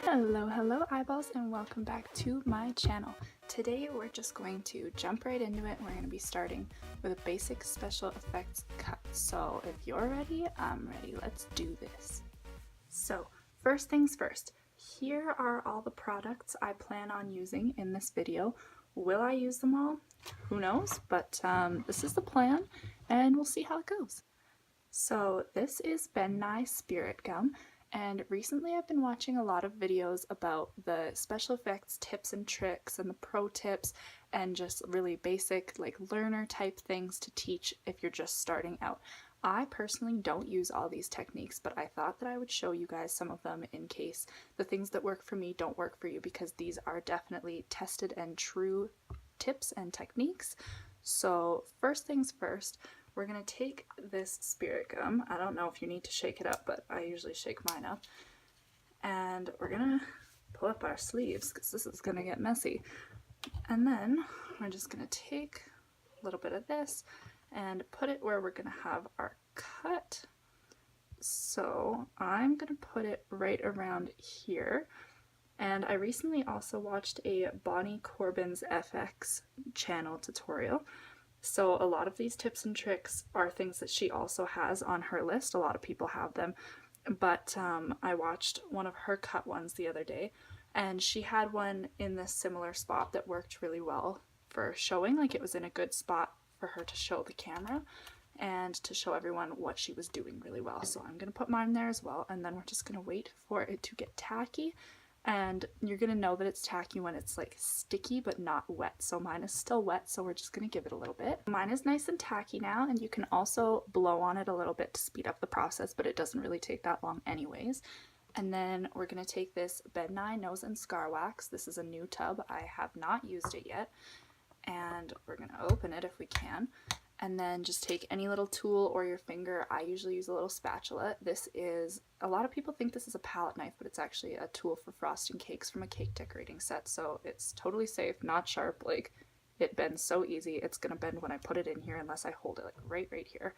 Hello eyeballs, and welcome back to my channel. Today we're just going to jump right into it. We're going to be starting with a basic special effects cut. So if you're ready, I'm ready. Let's do this. So first things first, here are all the products I plan on using in this video. Will I use them all? Who knows, but this is the plan and we'll see how it goes. So this is Nye Spirit Gum. And recently I've been watching a lot of videos about the special effects tips and tricks and the pro tips and just really basic like learner type things to teach if you're just starting out. I personally don't use all these techniques, but I thought that I would show you guys some of them in case the things that work for me don't work for you, because these are definitely tested and true tips and techniques. So first things first, we're going to take this Spirit Gum. I don't know if you need to shake it up, but I usually shake mine up. And we're going to pull up our sleeves because this is going to get messy. And then we're just going to take a little bit of this and put it where we're going to have our cut. So I'm going to put it right around here. And I recently also watched a Bonnie Corbin's FX channel tutorial. So a lot of these tips and tricks are things that she also has on her list. A lot of people have them, but I watched one of her cut ones the other day, and she had one in this similar spot that worked really well for showing, like it was in a good spot for her to show the camera and to show everyone what she was doing really well. So I'm going to put mine there as well, and then we're just going to wait for it to get tacky. And you're going to know that it's tacky when it's like sticky but not wet. So mine is still wet, so we're just going to give it a little bit. Mine is nice and tacky now, and you can also blow on it a little bit to speed up the process, but it doesn't really take that long anyways. And then we're going to take this Nye Nose and Scar Wax. This is a new tub. I have not used it yet. And we're going to open it if we can. And then just take any little tool or your finger. I usually use a little spatula. This is, a lot of people think this is a palette knife, but it's actually a tool for frosting cakes from a cake decorating set. So it's totally safe, not sharp. Like, it bends so easy. It's gonna bend when I put it in here unless I hold it like right here.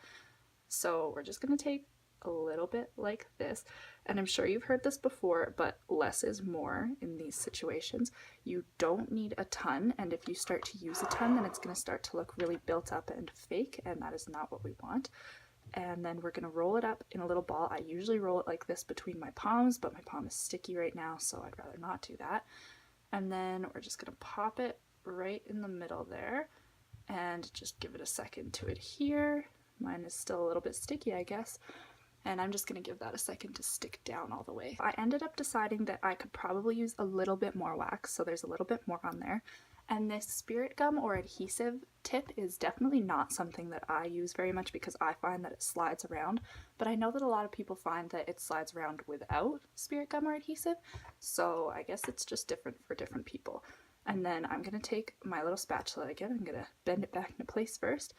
So we're just gonna take a little bit like this, and I'm sure you've heard this before, but less is more in these situations. You don't need a ton, and if you start to use a ton, then it's going to start to look really built up and fake, and that is not what we want. And then we're going to roll it up in a little ball. I usually roll it like this between my palms, but my palm is sticky right now, so I'd rather not do that. And then we're just going to pop it right in the middle there and just give it a second to adhere. Mine is still a little bit sticky, I guess. And I'm just going to give that a second to stick down all the way. I ended up deciding that I could probably use a little bit more wax, so there's a little bit more on there. And this Spirit Gum or adhesive tip is definitely not something that I use very much because I find that it slides around. But I know that a lot of people find that it slides around without Spirit Gum or adhesive, so I guess it's just different for different people. And then I'm going to take my little spatula again. I'm going to bend it back into place first.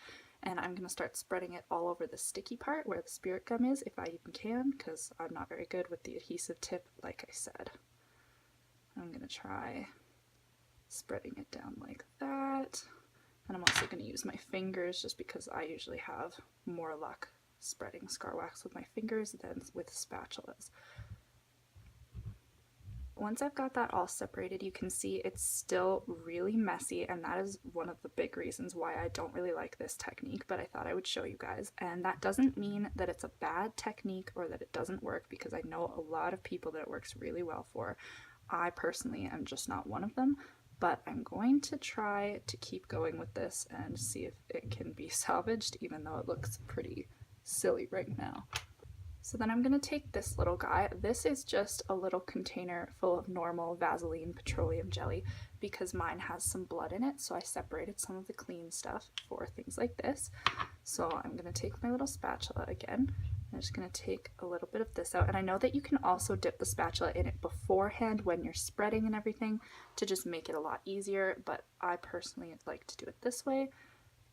And I'm going to start spreading it all over the sticky part where the Spirit Gum is, if I even can, because I'm not very good with the adhesive tip, like I said. I'm going to try spreading it down like that. And I'm also going to use my fingers just because I usually have more luck spreading scar wax with my fingers than with spatulas. Once I've got that all separated, you can see it's still really messy, and that is one of the big reasons why I don't really like this technique, but I thought I would show you guys. And that doesn't mean that it's a bad technique or that it doesn't work, because I know a lot of people that it works really well for. I personally am just not one of them, but I'm going to try to keep going with this and see if it can be salvaged, even though it looks pretty silly right now. So then I'm going to take this little guy. This is just a little container full of normal Vaseline petroleum jelly because mine has some blood in it, so I separated some of the clean stuff for things like this. So I'm going to take my little spatula again. I'm just going to take a little bit of this out, and I know that you can also dip the spatula in it beforehand when you're spreading and everything to just make it a lot easier, but I personally like to do it this way.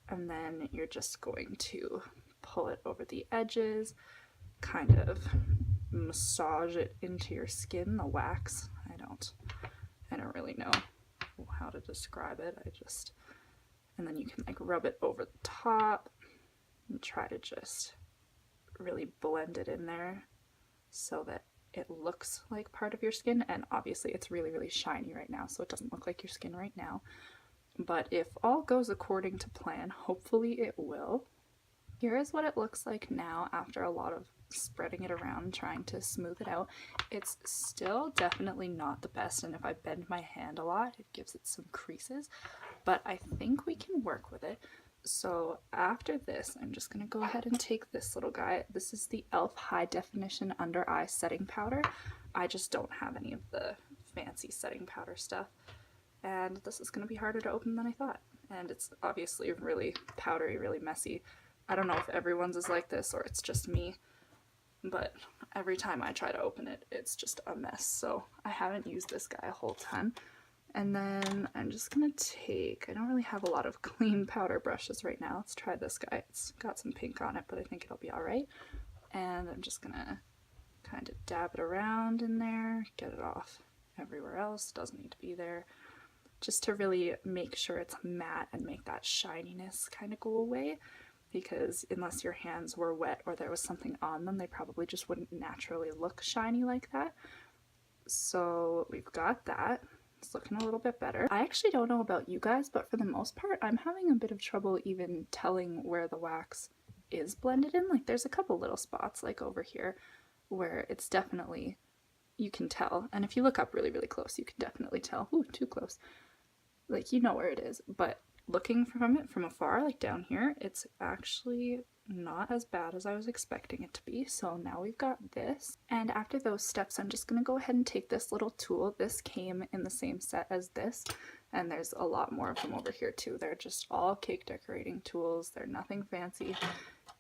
And then you're just going to pull it over the edges, kind of massage it into your skin, the wax. I don't really know how to describe it. And then you can like rub it over the top and try to just really blend it in there so that it looks like part of your skin, and obviously it's really, really shiny right now, so it doesn't look like your skin right now. But if all goes according to plan, hopefully it will. Here is what it looks like now after a lot of spreading it around, trying to smooth it out. It's still definitely not the best, and if I bend my hand a lot, it gives it some creases, but I think we can work with it. So after this, I'm just going to go ahead and take this little guy. This is the e.l.f. High Definition Under Eye Setting Powder. I just don't have any of the fancy setting powder stuff, and this is going to be harder to open than I thought. And it's obviously really powdery, really messy. I don't know if everyone's is like this or it's just me, but every time I try to open it, it's just a mess. So I haven't used this guy a whole ton. And then I'm just gonna take, I don't really have a lot of clean powder brushes right now. Let's try this guy. It's got some pink on it, but I think it'll be all right. And I'm just gonna kind of dab it around in there, get it off everywhere else. Doesn't need to be there. Just to really make sure it's matte and make that shininess kind of go away. Because unless your hands were wet or there was something on them, they probably just wouldn't naturally look shiny like that. So we've got that. It's looking a little bit better. I actually don't know about you guys, but for the most part, I'm having a bit of trouble even telling where the wax is blended in. Like there's a couple little spots like over here where it's definitely, you can tell. And if you look up really, really close, you can definitely tell. Ooh, too close. Like you know where it is, but looking from it from afar, like down here, it's actually not as bad as I was expecting it to be. So now we've got this, and after those steps I'm just gonna go ahead and take this little tool. This came in the same set as this, and there's a lot more of them over here too. They're just all cake decorating tools, they're nothing fancy,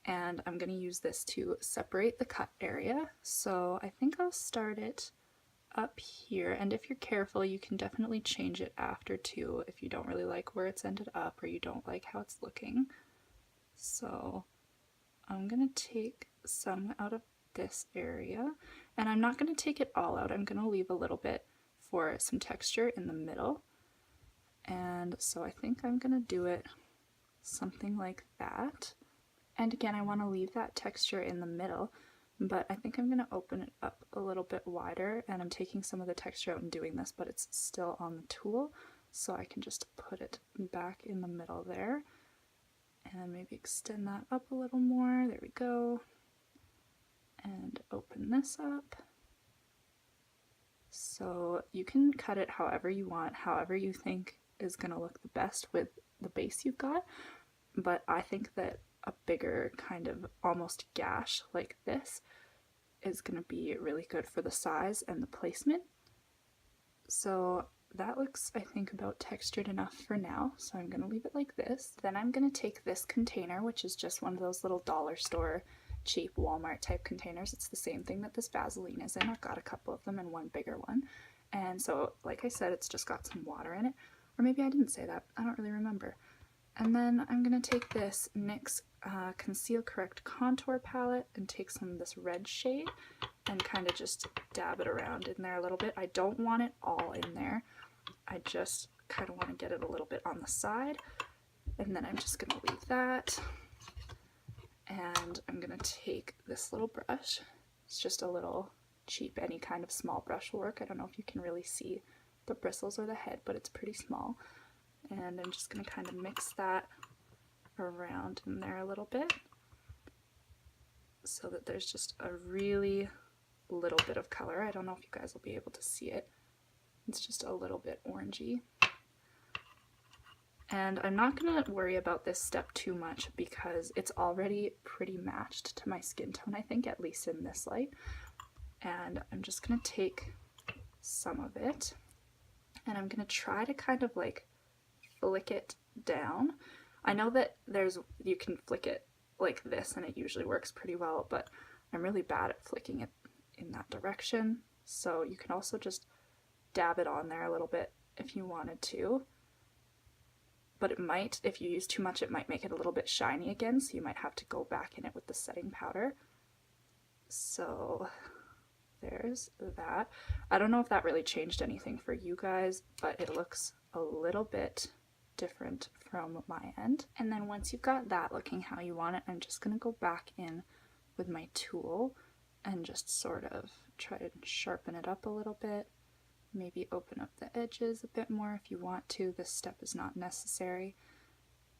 and I'm gonna use this to separate the cut area. So I think I'll start it up here, and if you're careful you can definitely change it after too if you don't really like where it's ended up or you don't like how it's looking. So I'm gonna take some out of this area, and I'm not gonna take it all out. I'm gonna leave a little bit for some texture in the middle, and so I think I'm gonna do it something like that. And again, I want to leave that texture in the middle, but I think I'm going to open it up a little bit wider, and I'm taking some of the texture out and doing this, but it's still on the tool, so I can just put it back in the middle there, and maybe extend that up a little more. There we go. And open this up. So you can cut it however you want, however you think is going to look the best with the base you've got, but I think that a bigger kind of almost gash like this is going to be really good for the size and the placement. So that looks, I think, about textured enough for now, so I'm going to leave it like this. Then I'm going to take this container, which is just one of those little dollar store cheap Walmart type containers. It's the same thing that this Vaseline is in. I've got a couple of them and one bigger one, and so like I said, it's just got some water in it, or maybe I didn't say that, I don't really remember. And then I'm going to take this NYX Conceal Correct Contour Palette and take some of this red shade and kind of just dab it around in there a little bit. I don't want it all in there. I just kind of want to get it a little bit on the side. And then I'm just going to leave that. And I'm going to take this little brush. It's just a little cheap, any kind of small brush will work. I don't know if you can really see the bristles or the head, but it's pretty small. And I'm just going to kind of mix that around in there a little bit so that there's just a really little bit of color. I don't know if you guys will be able to see it. It's just a little bit orangey. And I'm not going to worry about this step too much because it's already pretty matched to my skin tone, I think, at least in this light. And I'm just going to take some of it, and I'm going to try to kind of like flick it down. I know that you can flick it like this and it usually works pretty well, but I'm really bad at flicking it in that direction. So you can also just dab it on there a little bit if you wanted to, but it might, if you use too much, it might make it a little bit shiny again, so you might have to go back in it with the setting powder. So there's that. I don't know if that really changed anything for you guys, but it looks a little bit different from my end. And then once you've got that looking how you want it, I'm just going to go back in with my tool and just sort of try to sharpen it up a little bit. Maybe open up the edges a bit more if you want to. This step is not necessary.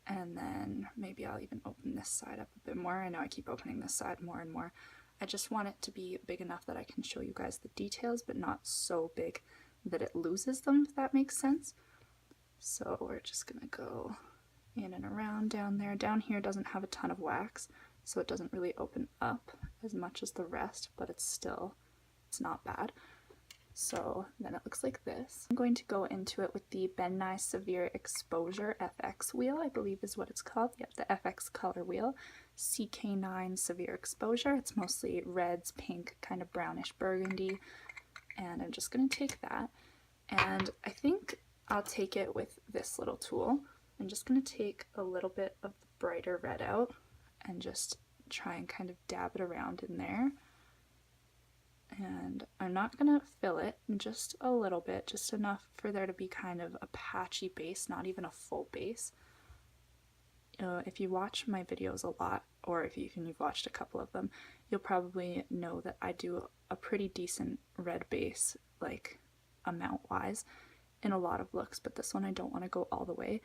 And then maybe I'll even open this side up a bit more. I know I keep opening this side more and more. I just want it to be big enough that I can show you guys the details, but not so big that it loses them, if that makes sense. So we're just gonna go in and around down there. Down here doesn't have a ton of wax, so it doesn't really open up as much as the rest, but it's not bad. So then it looks like this. I'm going to go into it with the Nye Severe Exposure FX wheel, I believe is what it's called. Yep, the FX color wheel. CK9 Severe Exposure. It's mostly reds, pink, kind of brownish burgundy. And I'm just going to take that. And I think I'll take it with this little tool. I'm just going to take a little bit of the brighter red out and just try and kind of dab it around in there. And I'm not going to fill it, just a little bit, just enough for there to be kind of a patchy base, not even a full base. If you watch my videos a lot, or if you've watched a couple of them, you'll probably know that I do a pretty decent red base, like amount-wise, in a lot of looks, but this one I don't want to go all the way.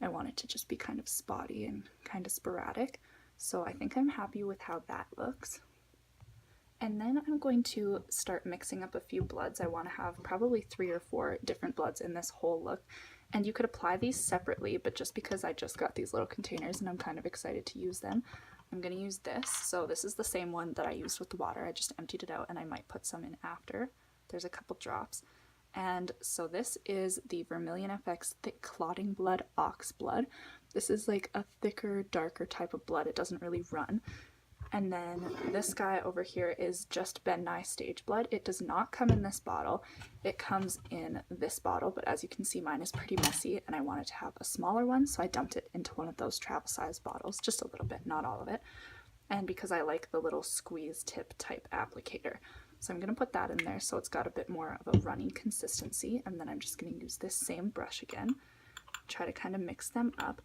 I want it to just be kind of spotty and kind of sporadic, so I think I'm happy with how that looks. And then I'm going to start mixing up a few bloods. I want to have probably 3 or 4 different bloods in this whole look. And you could apply these separately, but just because I just got these little containers and I'm kind of excited to use them, I'm going to use this. So this is the same one that I used with the water. I just emptied it out and I might put some in after. There's a couple drops. And so this is the Vermillion FX Thick Clotting Blood Oxblood. This is like a thicker, darker type of blood. It doesn't really run. And then this guy over here is just Nye Stage Blood. It does not come in this bottle. It comes in this bottle, but as you can see, mine is pretty messy and I wanted to have a smaller one, so I dumped it into one of those travel size bottles, just a little bit, not all of it. And because I like the little squeeze tip type applicator. So I'm going to put that in there so it's got a bit more of a runny consistency, and then I'm just going to use this same brush again, try to kind of mix them up.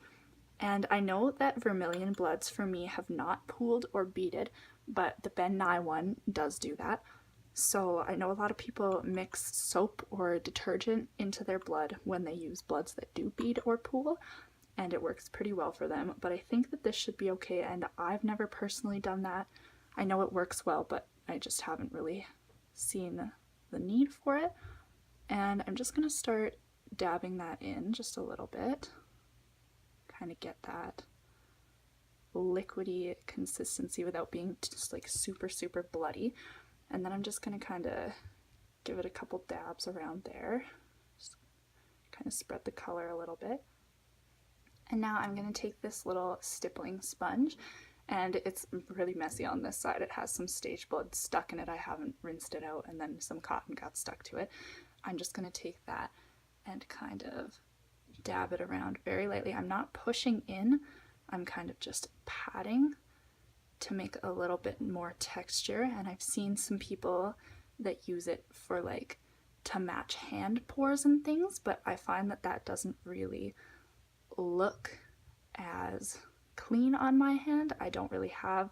And I know that Vermillion bloods for me have not pooled or beaded, but the Nye one does do that. So I know a lot of people mix soap or detergent into their blood when they use bloods that do bead or pool, and it works pretty well for them. But I think that this should be okay, and I've never personally done that. I know it works well, but I just haven't really seen the need for it. And I'm just going to start dabbing that in just a little bit. Kind of get that liquidy consistency without being just like super bloody. And then I'm just going to kind of give it a couple dabs around there, just kind of spread the color a little bit. And now I'm going to take this little stippling sponge, and it's really messy on this side. It has some stage blood stuck in it. I haven't rinsed it out, and then some cotton got stuck to it. I'm just going to take that and kind of dab it around very lightly. I'm not pushing in, I'm kind of just patting to make a little bit more texture. And I've seen some people that use it for like to match hand pores and things, but I find that that doesn't really look as clean on my hand. I don't really have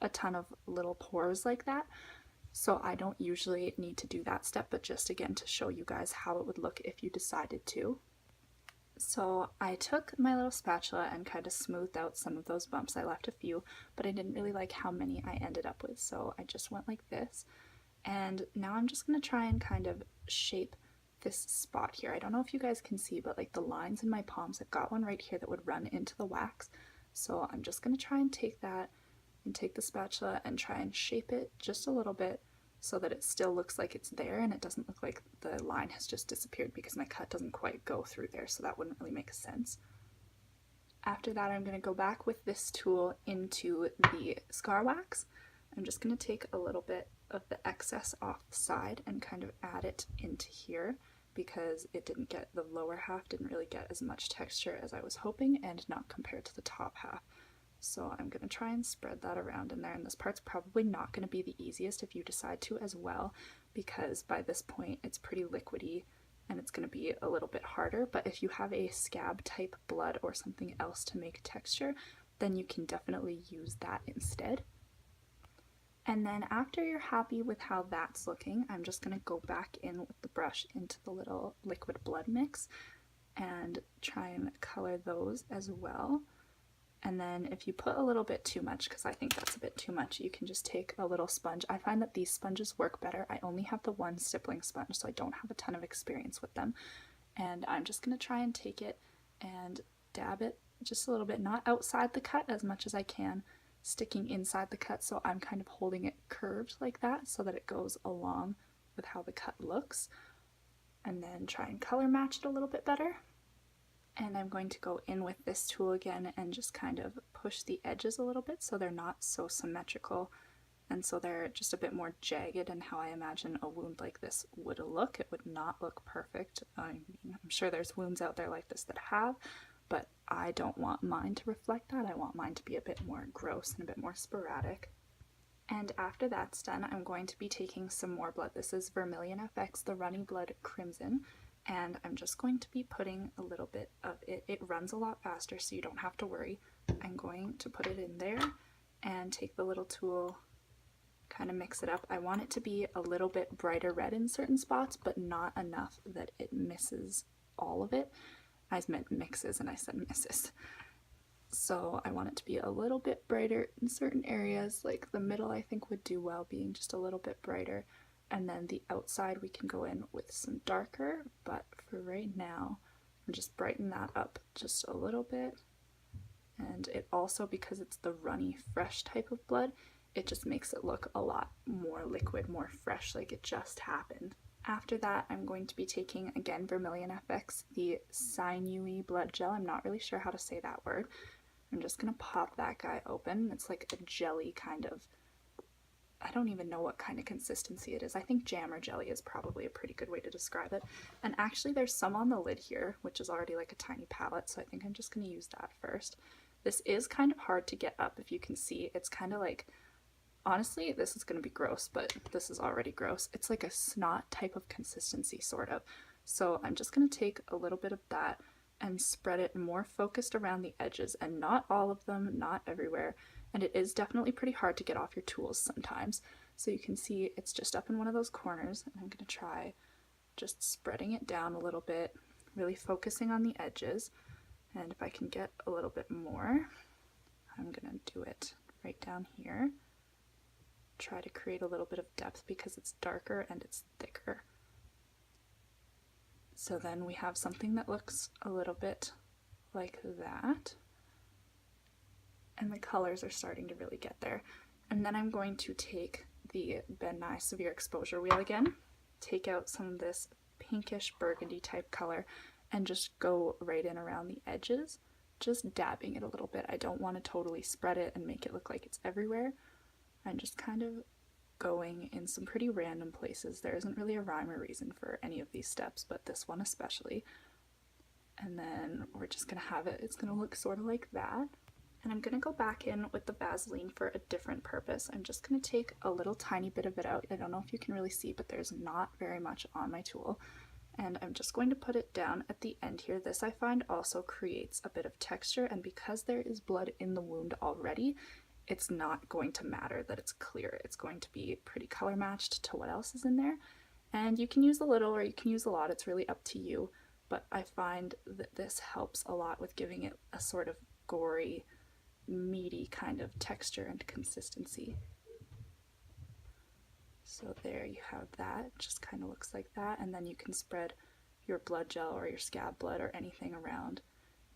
a ton of little pores like that, so I don't usually need to do that step, but just again to show you guys how it would look if you decided to. So I took my little spatula and kind of smoothed out some of those bumps. I left a few, but I didn't really like how many I ended up with, so I just went like this. And now I'm just going to try and kind of shape this spot here. I don't know if you guys can see, but like the lines in my palms, I've got one right here that would run into the wax. So I'm just going to try and take that and take the spatula and try and shape it just a little bit so that it still looks like it's there and it doesn't look like the line has just disappeared, because my cut doesn't quite go through there, so that wouldn't really make sense. After that, I'm going to go back with this tool into the scar wax. I'm just going to take a little bit of the excess off the side and kind of add it into here, because it didn't get, the lower half didn't really get as much texture as I was hoping, and not compared to the top half. So I'm going to try and spread that around in there, and this part's probably not going to be the easiest if you decide to as well, because by this point it's pretty liquidy and it's going to be a little bit harder. But if you have a scab type blood or something else to make texture, then you can definitely use that instead. And then after you're happy with how that's looking, I'm just going to go back in with the brush into the little liquid blood mix and try and color those as well. And then if you put a little bit too much, because I think that's a bit too much, you can just take a little sponge. I find that these sponges work better. I only have the one stippling sponge, so I don't have a ton of experience with them. And I'm just going to try and take it and dab it just a little bit, not outside the cut as much as I can, sticking inside the cut, so I'm kind of holding it curved like that so that it goes along with how the cut looks. And then try and color match it a little bit better. And I'm going to go in with this tool again and just kind of push the edges a little bit so they're not so symmetrical and so they're just a bit more jagged and how I imagine a wound like this would look. It would not look perfect. I mean, I'm sure there's wounds out there like this that have, but I don't want mine to reflect that. I want mine to be a bit more gross and a bit more sporadic. And after that's done, I'm going to be taking some more blood. This is Vermillion FX, the Runny Blood Crimson, and I'm just going to be putting a little bit of it. It runs a lot faster, so you don't have to worry. I'm going to put it in there and take the little tool, kind of mix it up. I want it to be a little bit brighter red in certain spots, but not enough that it misses all of it. I meant mixes and I said misses. So I want it to be a little bit brighter in certain areas, like the middle I think would do well being just a little bit brighter. And then the outside we can go in with some darker, but for right now, I'm just brighten that up just a little bit. And it also, because it's the runny, fresh type of blood, it just makes it look a lot more liquid, more fresh, like it just happened. After that, I'm going to be taking, again, Vermillion FX, the Sinewy Blood Gel. I'm not really sure how to say that word. I'm just going to pop that guy open. It's like a jelly kind of, I don't even know what kind of consistency it is. I think jam or jelly is probably a pretty good way to describe it. And actually there's some on the lid here, which is already like a tiny palette, so I think I'm just going to use that first. This is kind of hard to get up, if you can see. It's kind of like, honestly, this is going to be gross, but this is already gross. It's like a snot type of consistency, sort of. So I'm just going to take a little bit of that and spread it more focused around the edges, and not all of them, not everywhere. And it is definitely pretty hard to get off your tools sometimes. So you can see it's just up in one of those corners, and I'm going to try just spreading it down a little bit, really focusing on the edges. And if I can get a little bit more, I'm going to do it right down here. Try to create a little bit of depth because it's darker and it's thicker. So then we have something that looks a little bit like that. And the colors are starting to really get there. And then I'm going to take the Nye Severe Exposure Wheel again, take out some of this pinkish burgundy type color, and just go right in around the edges, just dabbing it a little bit. I don't want to totally spread it and make it look like it's everywhere. I'm just kind of going in some pretty random places. There isn't really a rhyme or reason for any of these steps, but this one especially. And then we're just going to have it, it's going to look sort of like that. And I'm going to go back in with the Vaseline for a different purpose. I'm just going to take a little tiny bit of it out. I don't know if you can really see, but there's not very much on my tool. And I'm just going to put it down at the end here. This I find also creates a bit of texture, and because there is blood in the wound already, it's not going to matter that it's clear. It's going to be pretty color matched to what else is in there. And you can use a little or you can use a lot, it's really up to you. But I find that this helps a lot with giving it a sort of gory, meaty kind of texture and consistency. So there you have that, it just kind of looks like that, and then you can spread your blood gel or your scab blood or anything around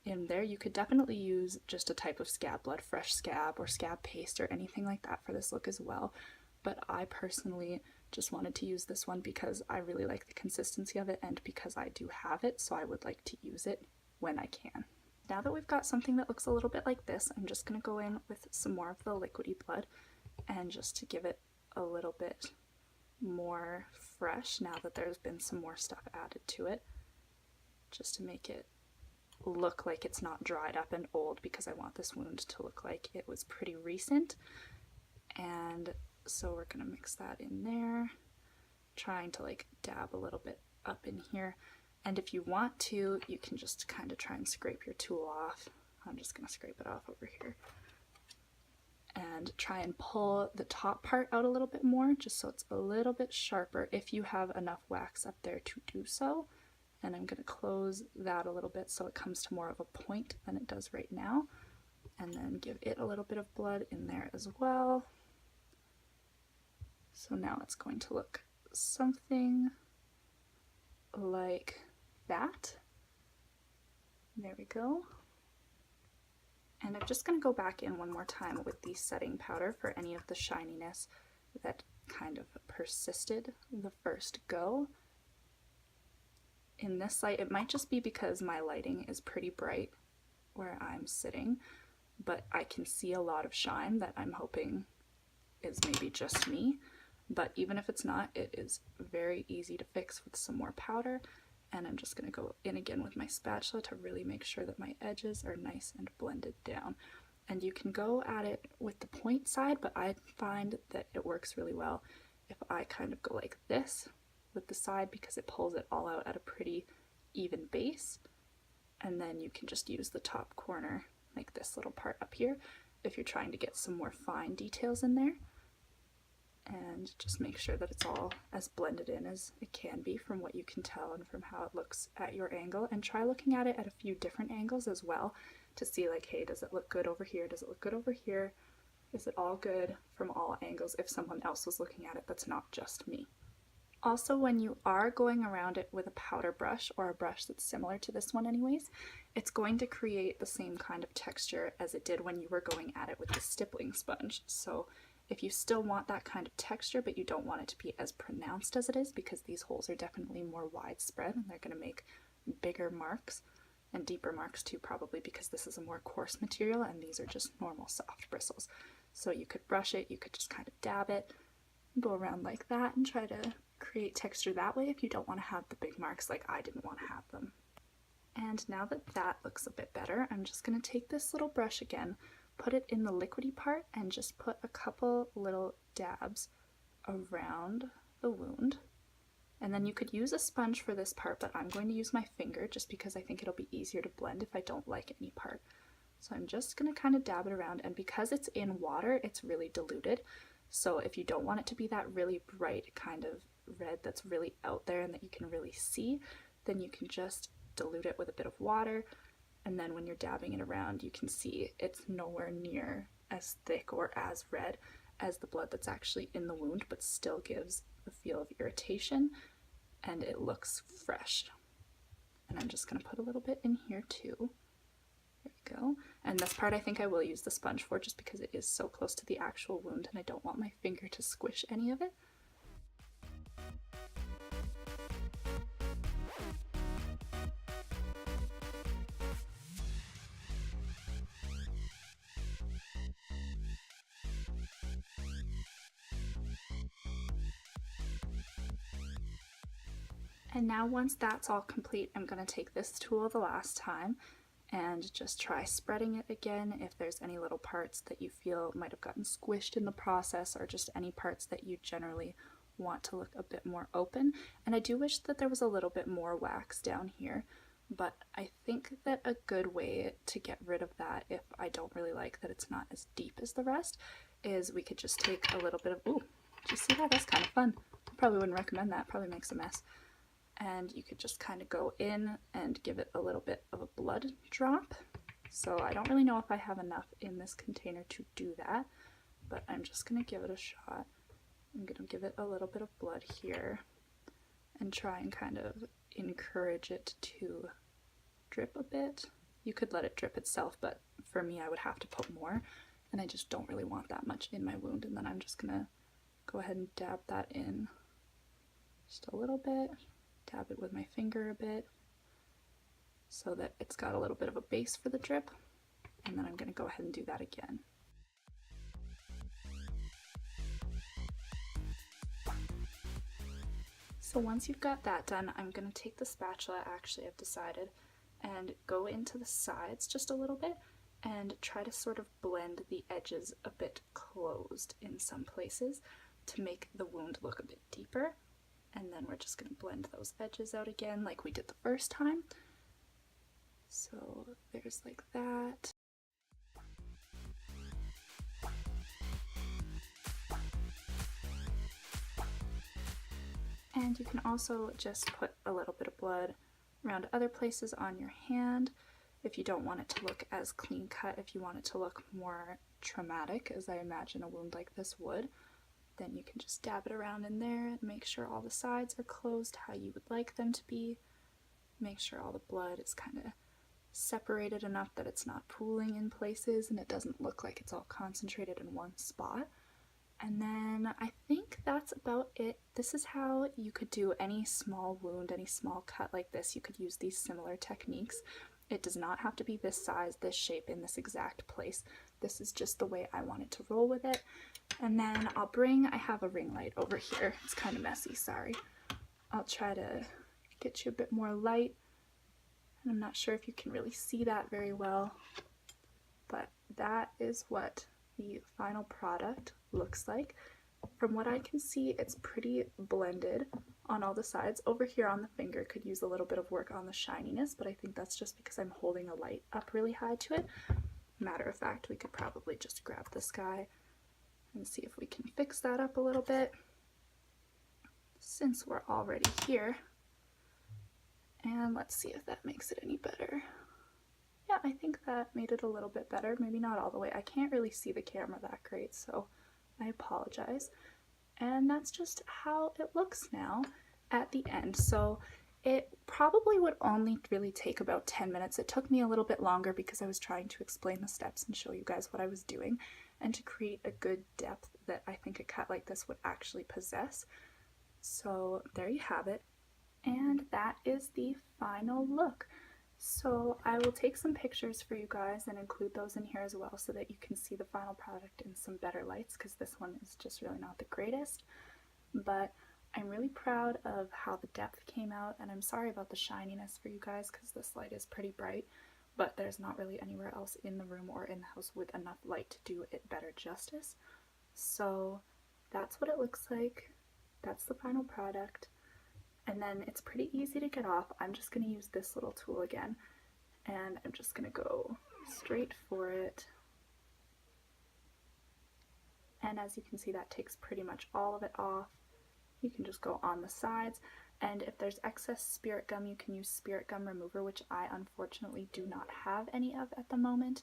in there. You could definitely use just a type of scab blood, fresh scab or scab paste or anything like that for this look as well, but I personally just wanted to use this one because I really like the consistency of it and because I do have it, so I would like to use it when I can. Now that we've got something that looks a little bit like this, I'm just going to go in with some more of the liquidy blood, and just to give it a little bit more fresh now that there's been some more stuff added to it, just to make it look like it's not dried up and old, because I want this wound to look like it was pretty recent. And so we're going to mix that in there, trying to like dab a little bit up in here. And if you want to, you can just kind of try and scrape your tool off. I'm just going to scrape it off over here. and try and pull the top part out a little bit more, just so it's a little bit sharper if you have enough wax up there to do so. And I'm going to close that a little bit so it comes to more of a point than it does right now. And then give it a little bit of blood in there as well. So now it's going to look something like that. There we go. And I'm just going to go back in one more time with the setting powder for any of the shininess that kind of persisted the first go. In this light, it might just be because my lighting is pretty bright where I'm sitting, but I can see a lot of shine that I'm hoping is maybe just me. But even if it's not, it is very easy to fix with some more powder. And I'm just going to go in again with my spatula to really make sure that my edges are nice and blended down. And you can go at it with the point side, but I find that it works really well if I kind of go like this with the side, because it pulls it all out at a pretty even base. And then you can just use the top corner, like this little part up here, if you're trying to get some more fine details in there. And just make sure that it's all as blended in as it can be from what you can tell and from how it looks at your angle. And try looking at it at a few different angles as well to see, like, hey, does it look good over here? Does it look good over here? Is it all good from all angles if someone else was looking at it that's not just me? Also, when you are going around it with a powder brush, or a brush that's similar to this one anyways, it's going to create the same kind of texture as it did when you were going at it with the stippling sponge. So if you still want that kind of texture, but you don't want it to be as pronounced as it is, because these holes are definitely more widespread and they're going to make bigger marks and deeper marks too, probably because this is a more coarse material and these are just normal soft bristles. So you could brush it, you could just kind of dab it, go around like that and try to create texture that way if you don't want to have the big marks like I didn't want to have them. And now that that looks a bit better, I'm just going to take this little brush again, put it in the liquidy part, and just put a couple little dabs around the wound. And then you could use a sponge for this part, but I'm going to use my finger just because I think it'll be easier to blend if I don't like any part. So I'm just going to kind of dab it around, and because it's in water, it's really diluted. So if you don't want it to be that really bright kind of red that's really out there and that you can really see, then you can just dilute it with a bit of water, and then when you're dabbing it around you can see it's nowhere near as thick or as red as the blood that's actually in the wound, but still gives the feel of irritation and it looks fresh. And I'm just going to put a little bit in here too. There we go. And this part I think I will use the sponge for, just because it is so close to the actual wound and I don't want my finger to squish any of it. And now once that's all complete, I'm going to take this tool the last time and just try spreading it again if there's any little parts that you feel might have gotten squished in the process, or just any parts that you generally want to look a bit more open. And I do wish that there was a little bit more wax down here, but I think that a good way to get rid of that, if I don't really like that it's not as deep as the rest, is we could just take a little bit of, ooh, did you see that? That's kind of fun. I probably wouldn't recommend that, probably makes a mess. And you could just kind of go in and give it a little bit of a blood drop. So I don't really know if I have enough in this container to do that, but I'm just going to give it a shot. I'm going to give it a little bit of blood here and try and kind of encourage it to drip a bit. You could let it drip itself, but for me I would have to put more, and I just don't really want that much in my wound. And then I'm just going to go ahead and dab that in just a little bit. Dab it with my finger a bit so that it's got a little bit of a base for the drip, and then I'm going to go ahead and do that again. So once you've got that done, I'm going to take the spatula, actually I've decided, and go into the sides just a little bit and try to sort of blend the edges a bit closed in some places to make the wound look a bit deeper. And then we're just going to blend those edges out again like we did the first time. So there's like that. And you can also just put a little bit of blood around other places on your hand if you don't want it to look as clean cut, if you want it to look more traumatic, as I imagine a wound like this would. Then you can just dab it around in there and make sure all the sides are closed how you would like them to be. Make sure all the blood is kind of separated enough that it's not pooling in places and it doesn't look like it's all concentrated in one spot. And then I think that's about it. This is how you could do any small wound, any small cut like this. You could use these similar techniques. It does not have to be this size, this shape, in this exact place. This is just the way I wanted to roll with it. And then I have a ring light over here. It's kind of messy, sorry. I'll try to get you a bit more light. And I'm not sure if you can really see that very well, but that is what the final product looks like. From what I can see, it's pretty blended on all the sides. Over here on the finger could use a little bit of work on the shininess, but I think that's just because I'm holding a light up really high to it. Matter of fact, we could probably just grab this guy and see if we can fix that up a little bit since we're already here. And let's see if that makes it any better. Yeah, I think that made it a little bit better. Maybe not all the way. I can't really see the camera that great, so I apologize. And that's just how it looks now at the end. So it probably would only really take about 10 minutes. It took me a little bit longer because I was trying to explain the steps and show you guys what I was doing and to create a good depth that I think a cut like this would actually possess. So there you have it. And that is the final look. So I will take some pictures for you guys and include those in here as well so that you can see the final product in some better lights, because this one is just really not the greatest. But I'm really proud of how the depth came out, and I'm sorry about the shininess for you guys because this light is pretty bright, but there's not really anywhere else in the room or in the house with enough light to do it better justice. So that's what it looks like. That's the final product. And then it's pretty easy to get off. I'm just going to use this little tool again, and I'm just going to go straight for it. And as you can see, that takes pretty much all of it off. You can just go on the sides, and if there's excess spirit gum, you can use spirit gum remover, which I unfortunately do not have any of at the moment,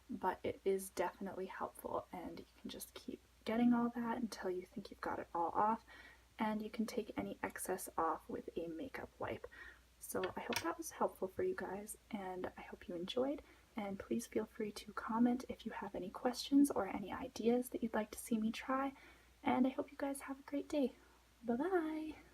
but it is definitely helpful, and you can just keep getting all that until you think you've got it all off. And you can take any excess off with a makeup wipe. So I hope that was helpful for you guys, and I hope you enjoyed. And please feel free to comment if you have any questions or any ideas that you'd like to see me try. And I hope you guys have a great day. Bye-bye!